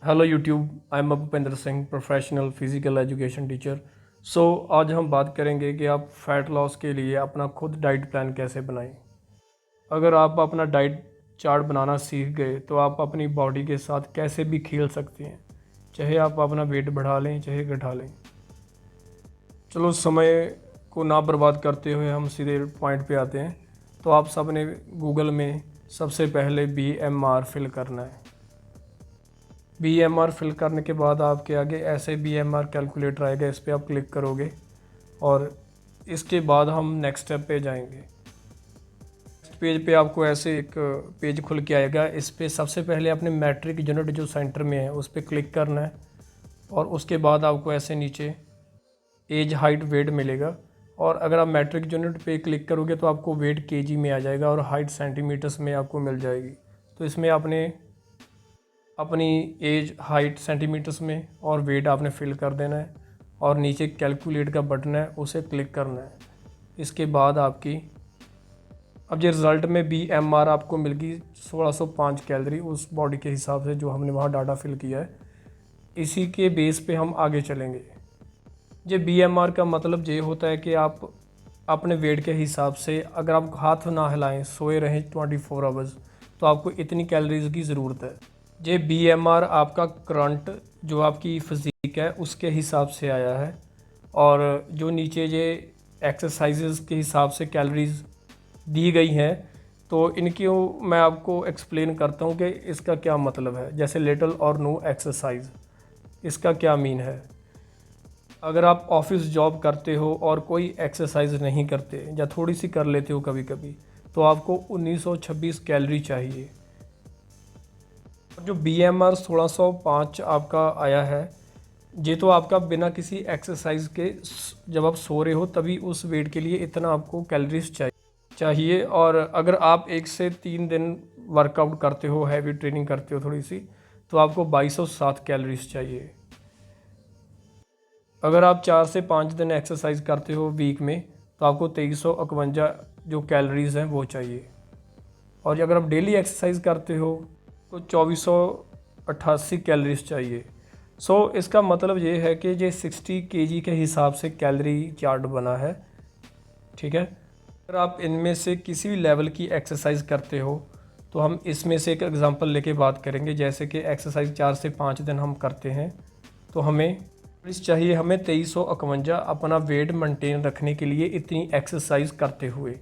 Hello YouTube, I am Bhupendra Singh, professional physical education teacher. आज हम बात करेंगे कि आप फ़ैट लॉस के लिए अपना खुद डाइट प्लान कैसे बनाएं। अगर आप अपना डाइट चार्ट बनाना सीख गए तो आप अपनी बॉडी के साथ कैसे भी खेल सकते हैं, चाहे आप अपना वेट बढ़ा लें चाहे घटा लें। चलो, समय को ना बर्बाद करते हुए हम सीधे पॉइंट पे आते हैं। तो आप सब ने गूगल में सबसे पहले BMR फिल करना है। BMR फिल करने के बाद आपके आगे ऐसे BMR कैलकुलेटर आएगा, इस पर आप क्लिक करोगे और इसके बाद हम नेक्स्ट स्टेप पे जाएंगे। नेक्स्ट पेज पे आपको ऐसे एक पेज खुल के आएगा। इस पे सबसे पहले अपने मैट्रिक यूनिट जो सेंटर में है उस पर क्लिक करना है और उसके बाद आपको ऐसे नीचे एज हाइट वेट मिलेगा। और अगर आप मैट्रिक यूनिट पे क्लिक करोगे तो आपको वेट केजी में आ जाएगा और हाइट सेंटीमीटर्स में आपको मिल जाएगी। तो इसमें आपने अपनी एज हाइट सेंटीमीटर्स में और वेट आपने फिल कर देना है और नीचे कैलकुलेट का बटन है उसे क्लिक करना है। इसके बाद आपकी अब ये रिज़ल्ट में BMR आपको मिल गई 1605 कैलोरी उस बॉडी के हिसाब से जो हमने वहाँ डाटा फिल किया है। इसी के बेस पे हम आगे चलेंगे। ये BMR का मतलब ये होता है कि आप अपने वेट के हिसाब से अगर आप हाथ ना हिलाएं, सोए रहें 24 आवर्स, तो आपको इतनी कैलोरीज की ज़रूरत है। ये BMR आपका करंट जो आपकी फिज़ीक है उसके हिसाब से आया है और जो नीचे ये एक्सरसाइजेस के हिसाब से कैलोरीज दी गई हैं, तो इनकी मैं आपको एक्सप्लेन करता हूँ कि इसका क्या मतलब है। जैसे लिटिल और नो एक्सरसाइज, इसका क्या मीन है। अगर आप ऑफिस जॉब करते हो और कोई एक्सरसाइज नहीं करते या थोड़ी सी कर लेते हो कभी कभी, तो आपको 1926 कैलोरी चाहिए। जो BMR 1605 आपका आया है, ये तो आपका बिना किसी एक्सरसाइज के जब आप सो रहे हो तभी उस वेट के लिए इतना आपको कैलोरीज चाहिए। और अगर आप 1 से 3 दिन वर्कआउट करते हो, हैवी ट्रेनिंग करते हो थोड़ी सी, तो आपको 2207 कैलोरीज चाहिए। अगर आप 4 से 5 दिन एक्सरसाइज करते हो वीक में, तो आपको 2351 जो कैलोरीज हैं वो चाहिए। और अगर आप डेली एक्सरसाइज करते हो तो 2488 कैलोरीज चाहिए। इसका मतलब ये है कि ये 60 kg के हिसाब से कैलोरी चार्ट बना है, ठीक है। अगर आप इनमें से किसी भी लेवल की एक्सरसाइज करते हो तो हम इसमें से एक एग्जांपल लेके बात करेंगे। जैसे कि एक्सरसाइज 4 से 5 दिन हम करते हैं तो हमें चाहिए, हमें 2351 अपना वेट मेंटेन रखने के लिए इतनी एक्सरसाइज करते हुए।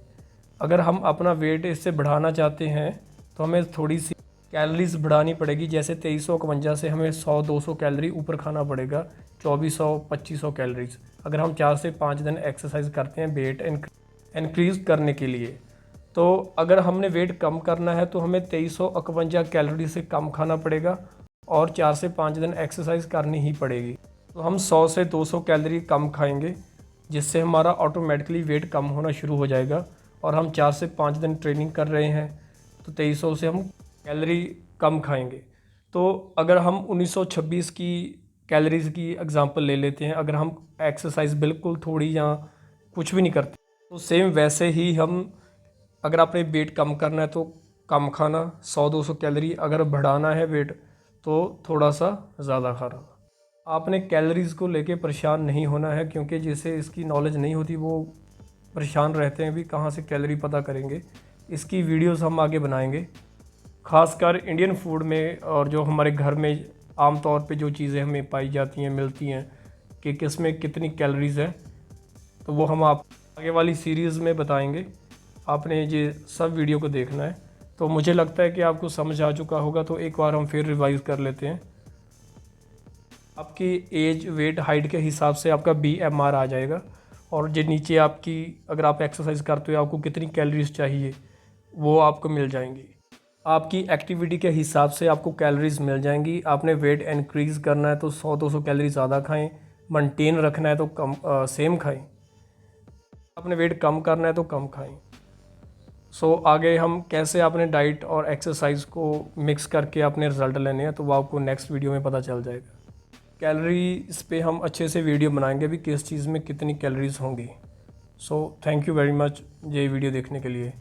अगर हम अपना वेट इससे बढ़ाना चाहते हैं तो हमें थोड़ी सी कैलोरीज बढ़ानी पड़ेगी। जैसे 2351 से हमें 100-200 कैलोरी ऊपर खाना पड़ेगा, 2400-2500 कैलोरीज। अगर हम 4 से 5 दिन एक्सरसाइज करते हैं वेट इंक्रीज़ करने के लिए, तो अगर हमने वेट कम करना है तो हमें 2351 कैलोरी से कम खाना पड़ेगा और 4 से 5 दिन एक्सरसाइज करनी ही पड़ेगी। तो हम 100 से 200 कैलोरी कम खाएंगे, जिससे हमारा ऑटोमेटिकली वेट कम होना शुरू हो जाएगा। और हम 4 से 5 दिन ट्रेनिंग कर रहे हैं तो 2300 से हम कैलोरी कम खाएंगे। तो अगर हम 1926 की कैलोरीज की एग्जांपल ले लेते हैं, अगर हम एक्सरसाइज बिल्कुल थोड़ी या कुछ भी नहीं करते, तो सेम वैसे ही हम अगर आपने वेट कम करना है तो कम खाना 100-200 कैलोरी, अगर बढ़ाना है वेट तो थोड़ा सा ज़्यादा खाना। आपने कैलोरीज़ को लेके परेशान नहीं होना है, क्योंकि जिसे इसकी नॉलेज नहीं होती वो परेशान रहते हैं भी कहाँ से कैलोरी पता करेंगे। इसकी वीडियोस हम आगे बनाएंगे, ख़ासकर इंडियन फूड में, और जो हमारे घर में आम तौर पे जो चीज़ें हमें पाई जाती हैं, मिलती हैं कि किस में कितनी कैलोरीज़ है, तो वो हम आप आगे वाली सीरीज़ में बताएंगे। आपने ये सब वीडियो को देखना है। तो मुझे लगता है कि आपको समझ आ चुका होगा, तो एक बार हम फिर रिवाइज़ कर लेते हैं। आपकी एज वेट हाइट के हिसाब से आपका BMR आ जाएगा और जो नीचे आपकी अगर आप एक्सरसाइज करते हो आपको कितनी कैलोरीज चाहिए वो आपको मिल जाएंगी। आपकी एक्टिविटी के हिसाब से आपको कैलोरीज मिल जाएंगी। आपने वेट इंक्रीज़ करना है तो 100-200 कैलोरी ज़्यादा खाएं, मेंटेन रखना है तो कम सेम खाएं, आपने वेट कम करना है तो कम खाएं। आगे हम कैसे अपने डाइट और एक्सरसाइज को मिक्स करके अपने रिज़ल्ट लेने हैं तो वो आपको नेक्स्ट वीडियो में पता चल जाएगा। कैलोरीज पे हम अच्छे से वीडियो बनाएंगे भी किस चीज़ में कितनी कैलोरीज होंगी। थैंक यू वेरी मच ये वीडियो देखने के लिए।